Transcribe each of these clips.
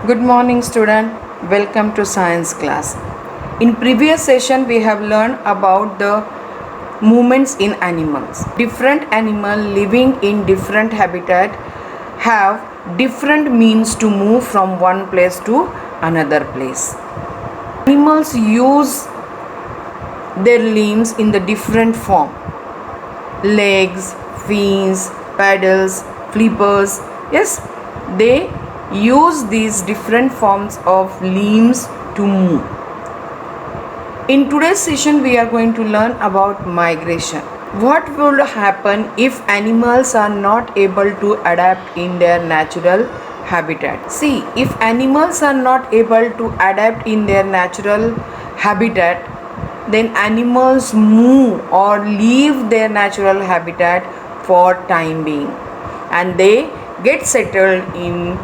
Good morning student. Welcome to science class. In previous session we have learned about the movements in animals. Different animal living in different habitat have different means to move from one place to another place. Animals use their limbs in the different form. Legs, fins, paddles, flippers. Yes, they use these different forms of limbs to move. In today's session we are going to learn about migration. What will happen if animals are not able to adapt in their natural habitat? See, if animals are not able to adapt in their natural habitat, then animals move or leave their natural habitat for time being, and they get settled in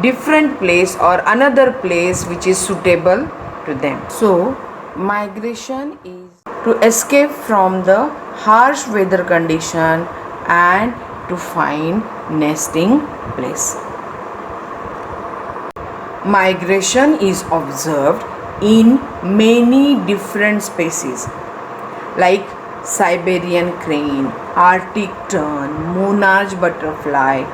different place or another place which is suitable to them. So migration is to escape from the harsh weather condition and to find nesting place. Migration is observed in many different species like Siberian crane, Arctic tern, monarch butterfly,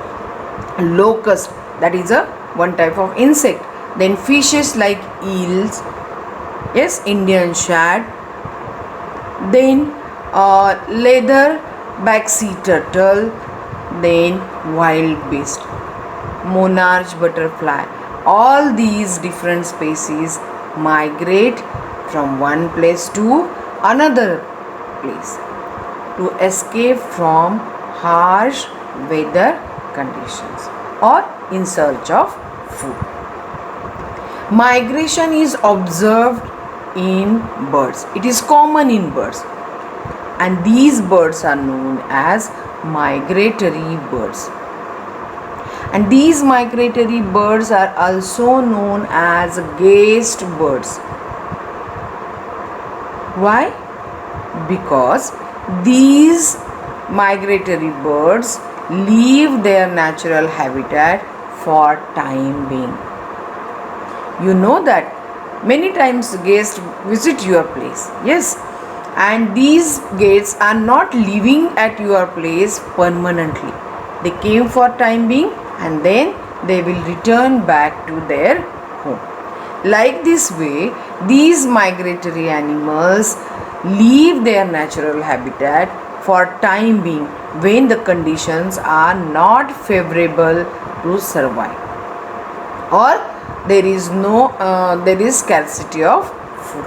locust, that is a one type of insect, then fishes like eels, yes, Indian shad, then leatherback sea turtle, then wild beast, monarch butterfly. All these different species migrate from one place to another place to escape from harsh weather conditions or in search of food. Migration is observed in birds. It is common in birds, and these birds are known as migratory birds. And these migratory birds are also known as guest birds. Why? Because these migratory birds leave their natural habitat for time being. You know that many times guests visit your place, yes, and these guests are not living at your place permanently. They came for time being and then they will return back to their home. Like this way, these migratory animals leave their natural habitat for time being when the conditions are not favorable to survive, or there is scarcity of food.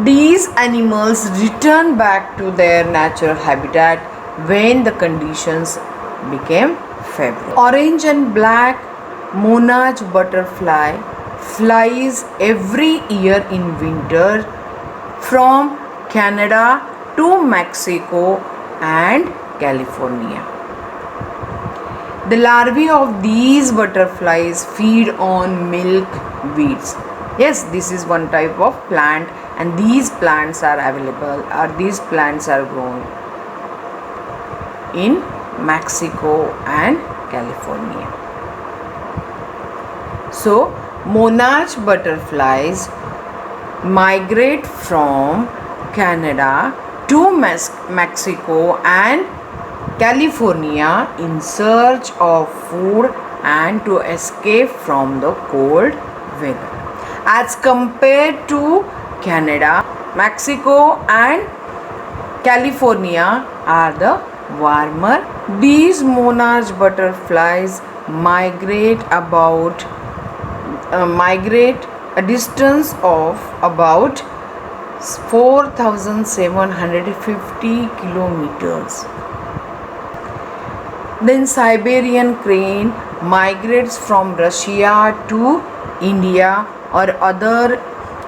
These animals return back to their natural habitat when the conditions became favorable. Orange and black monarch butterfly flies every year in winter from Canada to Mexico and California. The larvae of these butterflies feed on milkweeds. Yes, this is one type of plant, and these plants are available, or these plants are grown in Mexico and California. So, monarch butterflies migrate from Canada to Mexico and California in search of food and to escape from the cold weather. As compared to Canada, Mexico and California are the warmer. These monarch butterflies migrate a distance of about 4,750 kilometers. Then Siberian crane migrates from Russia to India or other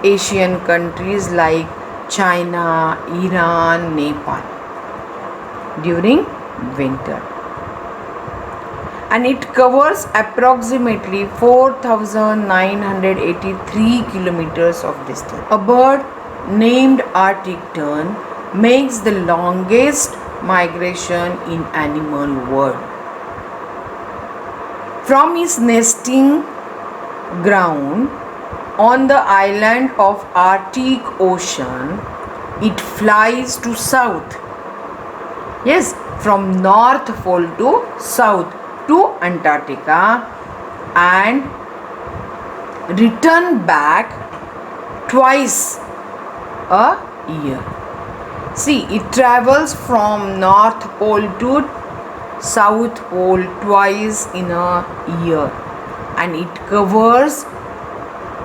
Asian countries like China, Iran, Nepal during winter, and it covers approximately 4,983 kilometers of distance. A bird named Arctic tern makes the longest migration in animal world. From its nesting ground on the island of Arctic Ocean, it flies to south. Yes, from North Pole to south to Antarctica and return back twice a year. See, it travels from North Pole to South Pole twice in a year, and it covers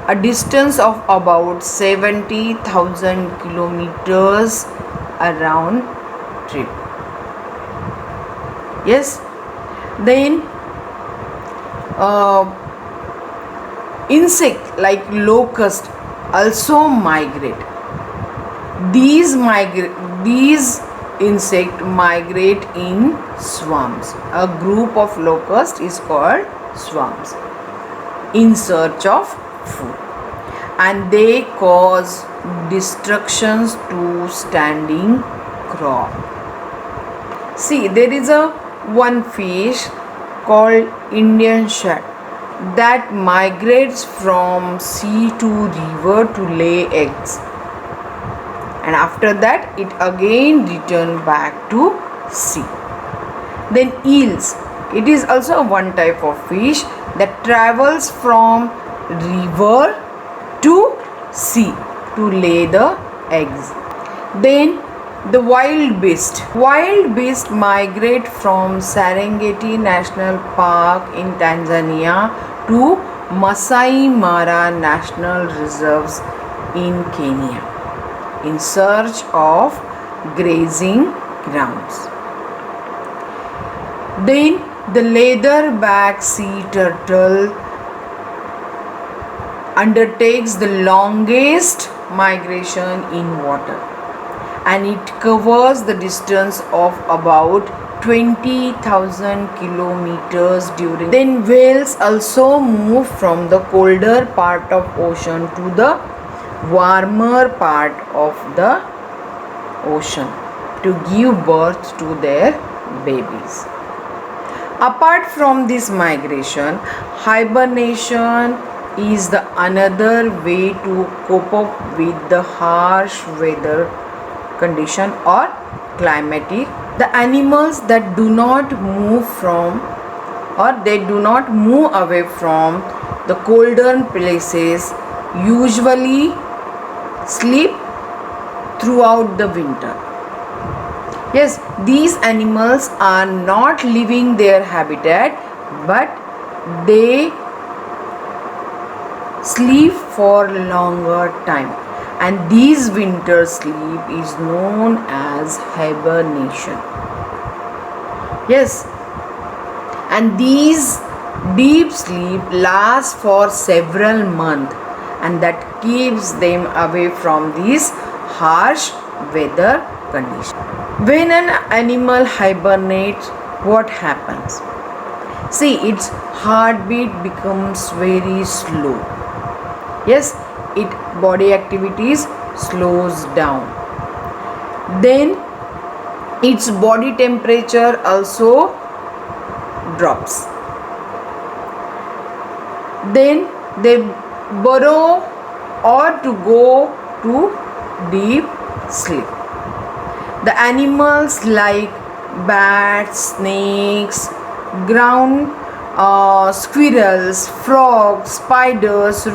a distance of about 70,000 kilometers around trip. Yes, then insect like locust also migrate. These insect migrate in swarms. A group of locusts is called swarms in search of food, and they cause destructions to standing crop. See, there is a one fish called Indian shad that migrates from sea to river to lay eggs, and after that it again return back to sea. Then eels, it is also one type of fish that travels from river to sea to lay the eggs. Then the wild beast migrate from Serengeti National Park in Tanzania to Masai Mara National Reserves in Kenya in search of grazing grounds. Then the leatherback sea turtle undertakes the longest migration in water, and it covers the distance of about 20,000 kilometers during. Then whales also move from the colder part of ocean to the warmer part of the ocean to give birth to their babies. Apart from this migration, hibernation is the another way to cope up with the harsh weather condition or climatic. The animals that do not move from or they do not move away from the colder places usually sleep throughout the winter. Yes, these animals are not leaving their habitat, but they sleep for longer time, and this winter sleep is known as hibernation. Yes, and these deep sleep lasts for several months, and that keeps them away from these harsh weather conditions. When an animal hibernates, what happens? See, its heartbeat becomes very slow. Yes, its body activities slows down. Then its body temperature also drops. Then they burrow or to go to deep sleep. The animals like bats, snakes, ground squirrels, frogs, spiders,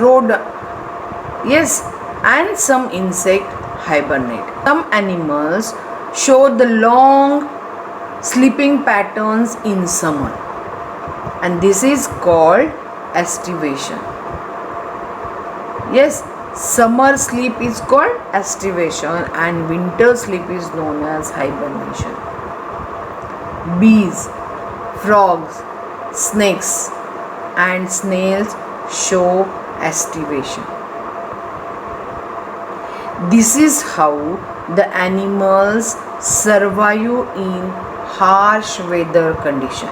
yes, and some insect hibernate. Some animals show the long sleeping patterns in summer, and this is called estivation. Yes, summer sleep is called estivation and winter sleep is known as hibernation. Bees, frogs, snakes and snails show estivation. This is how the animals survive in harsh weather condition.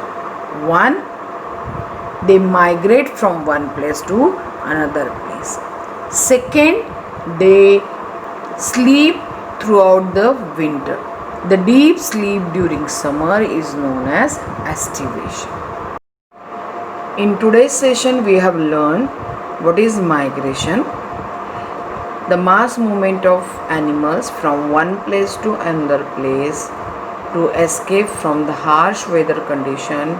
One, they migrate from one place to another place. Second, they sleep throughout the winter. The deep sleep during summer is known as estivation. In today's session, we have learned what is migration, the mass movement of animals from one place to another place to escape from the harsh weather condition,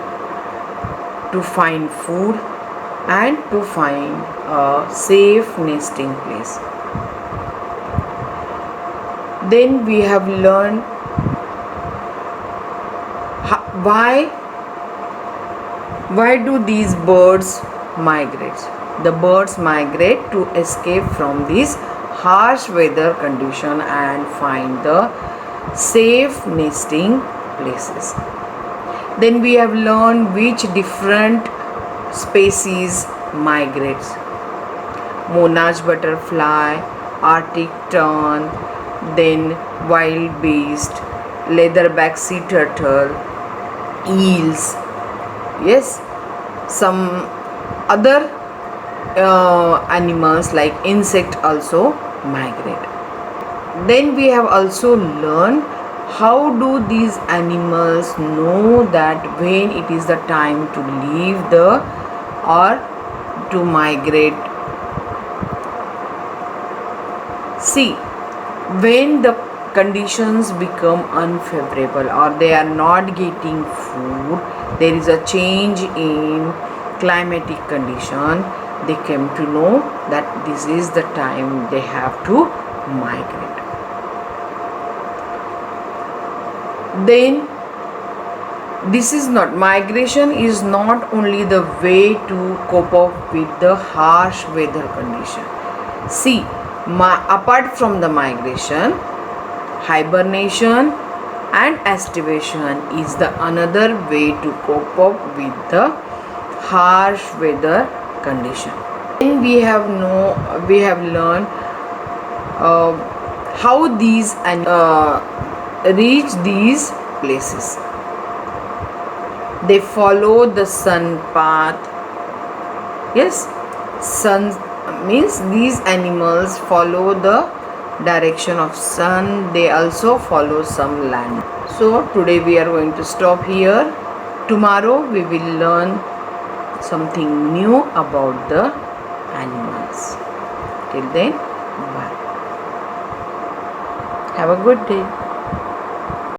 to find food and to find a safe nesting place. Then we have learned why do these birds migrate. The birds migrate to escape from this harsh weather condition and find the safe nesting places. Then we have learned which different species migrates. Monarch butterfly, Arctic tern, then wild beast, leatherback sea turtle, eels, yes, some other animals like insect also migrate. Then we have also learned how do these animals know that when it is the time to leave the or to migrate. See, when the conditions become unfavorable or they are not getting food, there is a change in climatic condition, they came to know that this is the time they have to migrate. Then this is not, migration is not only the way to cope up with the harsh weather condition. See, apart from the migration, hibernation and estivation is the another way to cope up with the harsh weather condition. Then we have learned how these reach these places. They follow the sun path. Yes, sun means these animals follow the direction of sun. They also follow some land. So today we are going to stop here. Tomorrow we will learn something new about the animals. Till then, bye. Have a good day.